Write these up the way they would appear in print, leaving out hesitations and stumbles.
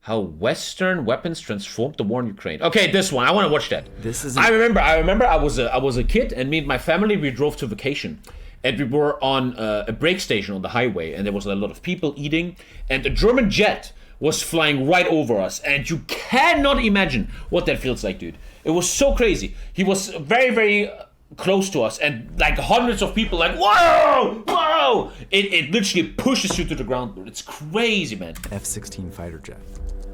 How Western weapons transformed the war in Ukraine. Okay, this one. I want to watch that. This is. I remember. I was a kid, and me and my family, we drove to vacation, and we were on a brake station on the highway, and there was a lot of people eating, and a German jet was flying right over us, and you cannot imagine what that feels like, dude. It was so crazy. He was very, very close to us, and like hundreds of people like, whoa, whoa! It literally pushes you to the ground, dude. It's crazy, man. F-16 fighter jet.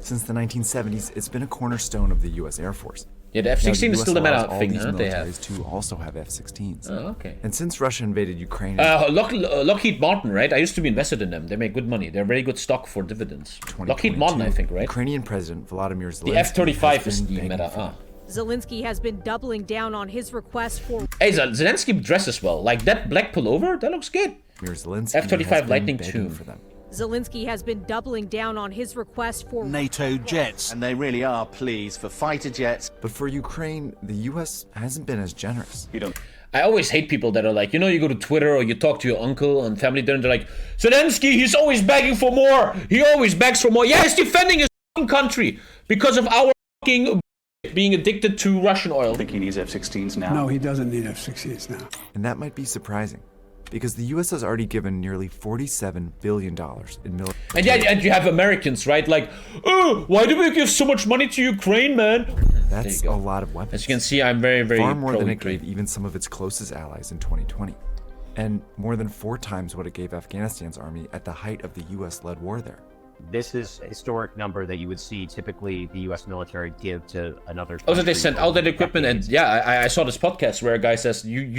Since the 1970s, it's been a cornerstone of the U.S. Air Force. Yeah, the F-16 is still the meta thing, huh? They have. To also have F-16s. Oh, okay. And since Russia invaded Ukraine... Lockheed Martin, right? I used to be invested in them. They make good money. They're very good stock for dividends. Lockheed Martin, I think, right? Ukrainian President Volodymyr Zelensky... The F-35 is the meta. Zelensky has been doubling down on his request for... Hey, Zelensky dresses well. Like that black pullover, that looks good. F-35 Lightning II. For them. Zelensky has been doubling down on his request for NATO jets. And they really are pleased for fighter jets. But for Ukraine, the U.S. hasn't been as generous. I always hate people that are like, you know, you go to Twitter or you talk to your uncle on family dinner, they're like, Zelensky, he's always begging for more. He always begs for more. Yeah, he's defending his country because of our being addicted to Russian oil. I think he needs F-16s now. No, he doesn't need F-16s now. And that might be surprising, because the U.S. has already given nearly $47 billion in military... And yeah, and you have Americans, right? Like, oh, why do we give so much money to Ukraine, man? That's a lot of weapons. As you can see, I'm very, very far more than it gave even some of its closest allies in 2020. And more than 4 times what it gave Afghanistan's army at the height of the U.S.-led war there. This is a historic number that you would see typically the U.S. military give to another country. Also, they sent out that equipment, and yeah, I saw this podcast where a guy says you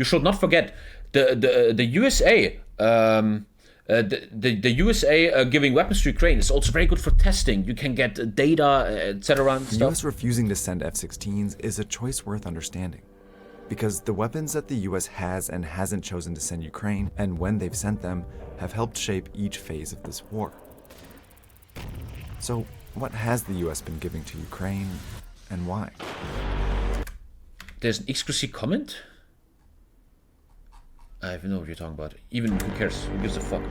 should not forget the USA. The USA giving weapons to Ukraine is also very good for testing. You can get data, etc. and the stuff. U.S. refusing to send F-16s is a choice worth understanding, because the weapons that the U.S. has and hasn't chosen to send Ukraine, and when they've sent them, have helped shape each phase of this war. So, what has the U.S. been giving to Ukraine, and why? There's an exclusive comment? I don't know what you're talking about. Even, who cares? Who gives a fuck?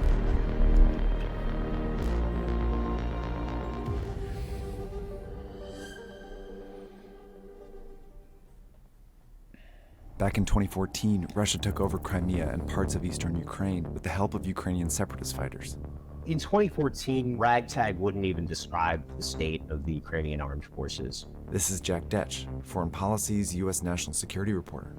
Back in 2014, Russia took over Crimea and parts of eastern Ukraine with the help of Ukrainian separatist fighters. In 2014, Ragtag wouldn't even describe the state of the Ukrainian armed forces. This is Jack Detch, Foreign Policy's U.S. national security reporter.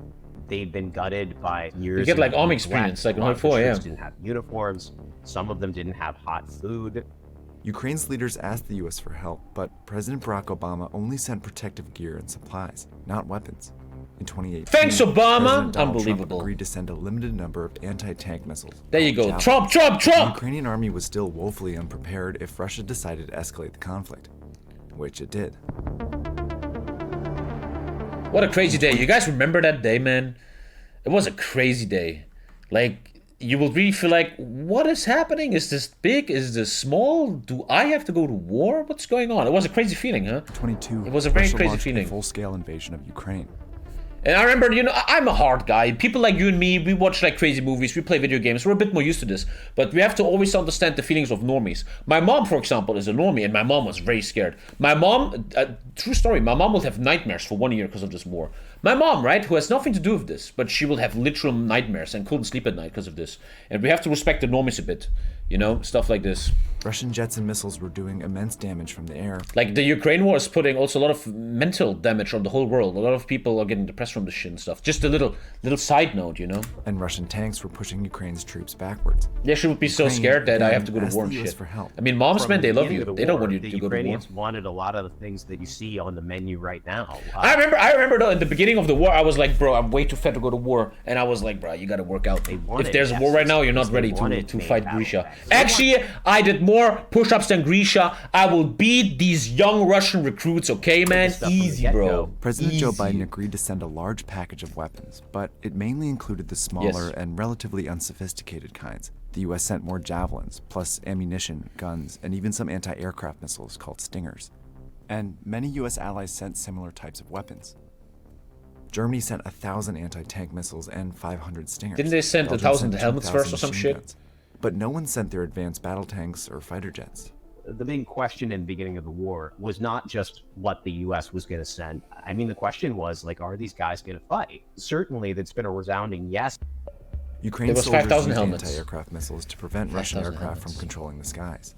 They'd been gutted by years. You get like army experience, like in HOI4, yeah. Didn't have uniforms. Some of them didn't have hot food. Ukraine's leaders asked the U.S. for help, but President Barack Obama only sent protective gear and supplies, not weapons. In 2018, thanks, Obama! Unbelievable. Trump agreed to send a limited number of anti-tank missiles. There you go. Javelin. Trump! The Ukrainian army was still woefully unprepared if Russia decided to escalate the conflict, which it did. What a crazy day. You guys remember that day, man? It was a crazy day. Like, you will really feel like, what is happening? Is this big? Is this small? Do I have to go to war? What's going on? It was a crazy feeling, huh? 22. It was a very Russia crazy launched feeling. A full-scale invasion of Ukraine. And I remember, you know, I'm a hard guy. People like you and me, we watch like crazy movies, we play video games, we're a bit more used to this. But we have to always understand the feelings of normies. My mom, for example, is a normie, and my mom was very scared. My mom, true story, my mom will have nightmares for 1 year because of this war. My mom, right, who has nothing to do with this, but she will have literal nightmares and couldn't sleep at night because of this. And we have to respect the normies a bit, you know, stuff like this. Russian jets and missiles were doing immense damage from the air. Like, the Ukraine war is putting also a lot of mental damage on the whole world. A lot of people are getting depressed from this shit and stuff. Just a little side note, you know? And Russian tanks were pushing Ukraine's troops backwards. Yeah, she would be so scared that I have to go to war and shit. For help. I mean, moms, man, they love you. They don't want you to to go to war. The Ukrainians wanted a lot of the things that you see on the menu right now. I remember though, in the beginning of the war, I was like, bro, I'm way too fat to go to war. And I was like, bro, you gotta work out. If there's a war right now, you're not ready to fight Grisha. Actually, I did more push-ups than Grisha. I will beat these young Russian recruits, okay, man? Easy, bro. President Joe Biden agreed to send a large package of weapons, but it mainly included the smaller and relatively unsophisticated kinds. The U.S. sent more javelins, plus ammunition, guns, and even some anti-aircraft missiles called Stingers. And many U.S. allies sent similar types of weapons. Germany sent 1,000 anti-tank missiles and 500 Stingers. Didn't they send 1,000 helmets first or some shit? Guns. But no one sent their advanced battle tanks or fighter jets. the big question in the beginning of the war was not just what the U.S. was going to send. I mean, the question was, like, are these guys going to fight? Certainly, that's been a resounding yes. Ukraine's was soldiers 5,000 used helmets. anti-aircraft missiles to prevent Russian 5,000 aircraft from helmets. controlling the skies.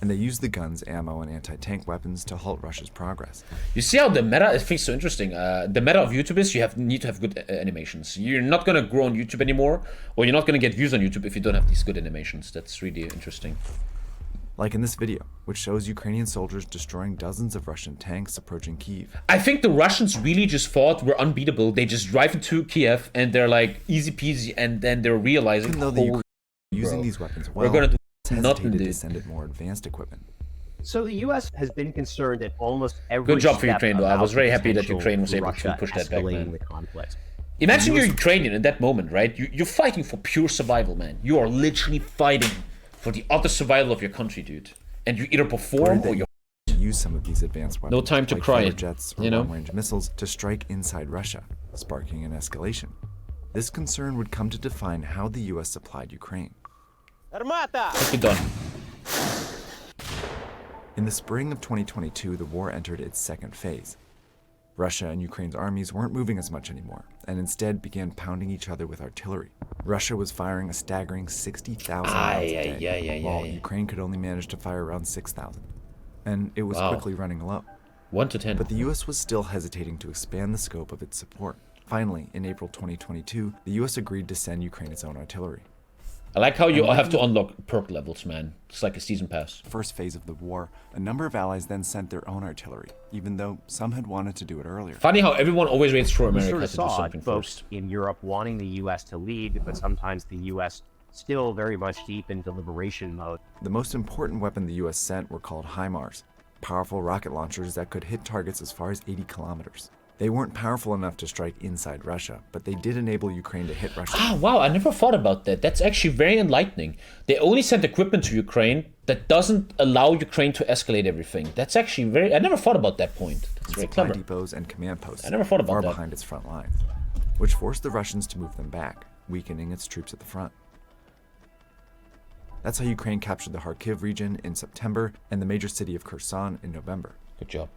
And they used the guns, ammo, and anti-tank weapons to halt Russia's progress. You see how the meta, I think, so interesting. The meta of YouTube is you need to have good animations. You're not gonna grow on YouTube anymore, or you're not gonna get views on YouTube if you don't have these good animations. That's really interesting. Like in this video, which shows Ukrainian soldiers destroying dozens of Russian tanks approaching Kyiv. I think the Russians really just thought we're unbeatable. They just drive into Kiev and they're like easy peasy, and then they're realizing, Even though the Ukrainians are using bro, these weapons we're well, gonna do hesitated nothing, to dude. send it more advanced equipment. So the U.S. has been concerned at almost every Good job for step Ukraine, though. I about was very the happy that potential Ukraine was for able to Russia push that back, escalating man. the conflict. Imagine you're Ukrainian in that moment, right? You're fighting for pure survival, man. You are literally fighting for the utter survival of your country, dude. And you either perform or you Use some of these advanced weapons, No time to like cry, fighter jets or you know? long-range missiles, to strike inside Russia, sparking an escalation. This concern would come to define how the U.S. supplied Ukraine. be done. In the spring of 2022, the war entered its second phase. Russia and Ukraine's armies weren't moving as much anymore, and instead began pounding each other with artillery. Russia was firing a staggering 60,000 rounds a day, while Ukraine could only manage to fire around 6,000. And it was quickly running low. 1 to 10. But the U.S. was still hesitating to expand the scope of its support. Finally, in April 2022, the U.S. agreed to send Ukraine its own artillery. I like how you have to unlock perk levels, man. It's like a season pass. First phase of the war, a number of allies then sent their own artillery, even though some had wanted to do it earlier. Funny how everyone always waits for We America sort of to do saw something folks first. in Europe wanting the U.S. to lead, but sometimes the U.S. still very much deep in deliberation mode. The most important weapon the U.S. sent were called HIMARS, powerful rocket launchers that could hit targets as far as 80 kilometers. They weren't powerful enough to strike inside Russia, but they did enable Ukraine to hit Russia. Ah, wow, I never thought about that. That's actually very enlightening. They only sent equipment to Ukraine that doesn't allow Ukraine to escalate everything. That's actually very... I never thought about that point. That's very Supply clever. depots and command posts I never thought about far that. behind its front lines, which forced the Russians to move them back, weakening its troops at the front. That's how Ukraine captured the Kharkiv region in September and the major city of Kherson in November. Good job.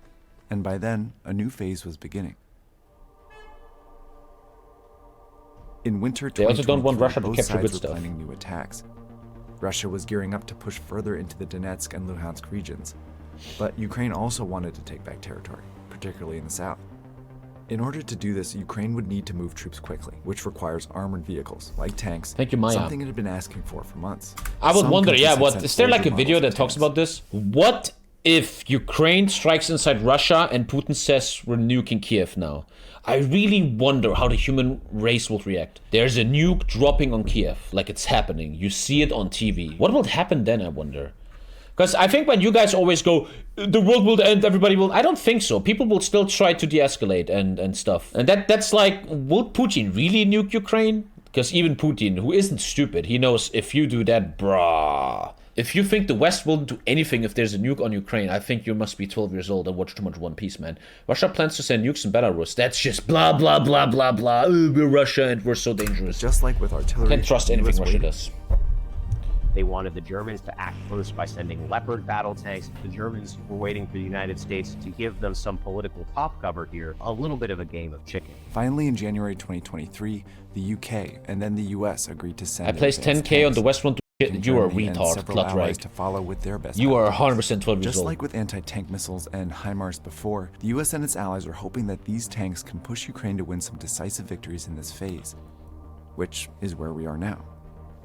And by then, a new phase was beginning. In winter They also don't want 2023, Russia to both capture sides good were stuff. planning new attacks. Russia was gearing up to push further into the Donetsk and Luhansk regions, but Ukraine also wanted to take back territory, particularly in the south. In order to do this, Ukraine would need to move troops quickly, which requires armored vehicles, like tanks, Thank you, Maya. something it had been asking for months. I would Some wonder, countries yeah, had what sent is there like a older video models that of talks tanks. about this? What if Ukraine strikes inside Russia and Putin says we're nuking Kiev now? I really wonder how the human race will react. There's a nuke dropping on Kiev, like it's happening. You see it on TV. What will happen then, I wonder? Because I think when you guys always go, the world will end, everybody will... I don't think so. People will still try to de-escalate and stuff. And that's like, will Putin really nuke Ukraine? Because even Putin, who isn't stupid, he knows if you do that, brah. If you think the West won't do anything if there's a nuke on Ukraine, I think you must be 12 years old and watch too much One Piece, man. Russia plans to send nukes in Belarus. That's just blah, blah, blah, blah, blah. We're Russia and we're so dangerous. Just like with artillery, Can't trust the anything US Russia waited. does. They wanted the Germans to act first by sending Leopard battle tanks. The Germans were waiting for the United States to give them some political top cover here, a little bit of a game of chicken. Finally, in January 2023, the UK and then the US agreed to send I placed advanced 10k on tanks, the West one. and You are a Germany and retard, several allies Clutrag. to follow with their best You are efforts. 100% 12 years Just old. like with anti-tank missiles and HIMARS before, the US and its allies are hoping that these tanks can push Ukraine to win some decisive victories in this phase, which is where we are now.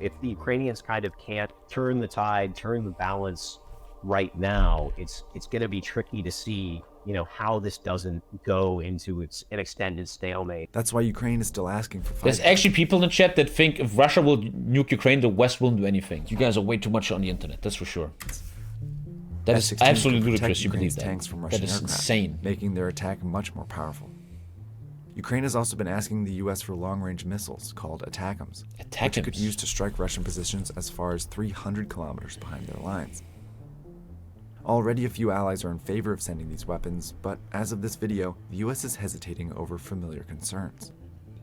If the Ukrainians kind of can't turn the tide, turn the balance right now, it's going to be tricky to see, you know, how this doesn't go into an extended stalemate. That's why Ukraine is still asking for There's fighting. actually people in the chat that think if Russia will nuke Ukraine, the West won't do anything. You guys are way too much on the internet, that's for sure. That is F-16s absolutely could protect ludicrous, you believe Ukraine's that. tanks from That Russian is aircraft, insane. making their attack much more powerful. Ukraine has also been asking the US for long-range missiles called ATACMS, which it could ATACMS. use to strike Russian positions as far as 300 kilometers behind their lines. Already a few allies are in favor of sending these weapons, but as of this video, the US is hesitating over familiar concerns.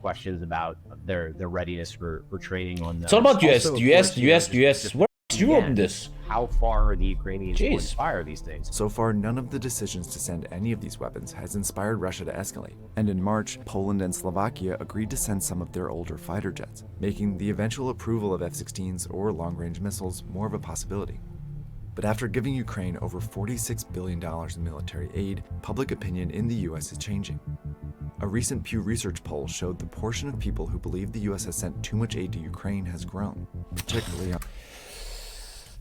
Questions about their readiness for training on those. It's all about US, Also, of US, course, you know, US, just US. Where's Alex, you opened this. How far are the Ukrainians going to Jeez. fire these things? So far, none of the decisions to send any of these weapons has inspired Russia to escalate. And in March, Poland and Slovakia agreed to send some of their older fighter jets, making the eventual approval of F-16s or long-range missiles more of a possibility. But after giving Ukraine over $46 billion in military aid, public opinion in the US is changing. A recent Pew Research poll showed the portion of people who believe the US has sent too much aid to Ukraine has grown, particularly on...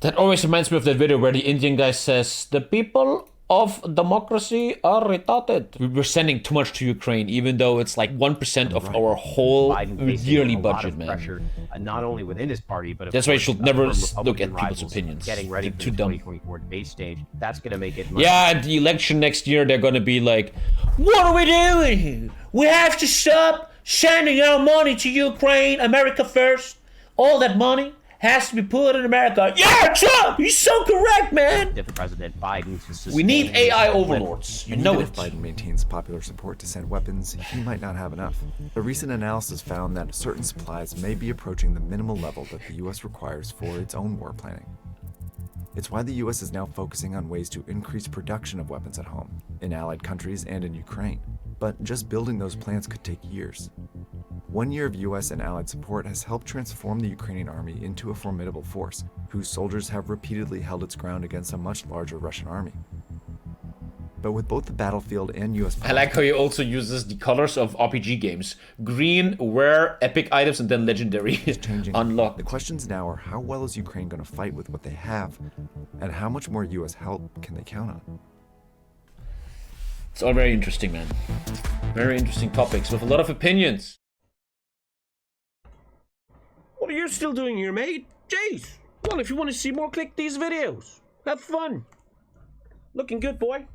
That always reminds me of that video where the Indian guy says, the people of democracy are retarded. We were sending too much to Ukraine, even though it's like 1% of our whole Biden facing yearly a lot budget, of man. pressure, not only within his party, but of That's why you course, should never from look at Republican people's rivals opinions. Getting ready They're for too the dumb. 2024 debate stage. That's going to make it much Yeah, at the election next year, they're gonna be like, what are we doing here? We have to stop sending our money to Ukraine, America first. All that money has to be put in America. Yeah, Trump, you're so correct, man. for President Biden to sustain. We need AI the overlords. You And know even it. if Biden maintains popular support to send weapons, he might not have enough. A recent analysis found that certain supplies may be approaching the minimal level that the US requires for its own war planning. It's why the US is now focusing on ways to increase production of weapons at home, in allied countries and in Ukraine. But just building those plants could take years. 1 year of US and allied support has helped transform the Ukrainian army into a formidable force, whose soldiers have repeatedly held its ground against a much larger Russian army. But with both the battlefield and US... I like how he also uses the colors of RPG games. Green, rare, epic items, and then legendary. changing. Unlocked. The questions now are, how well is Ukraine going to fight with what they have, and how much more US help can they count on? It's all very interesting, man. Very interesting topics with a lot of opinions. What are you still doing here, mate? Jeez. Well, if you want to see more, click these videos. Have fun. Looking good, boy.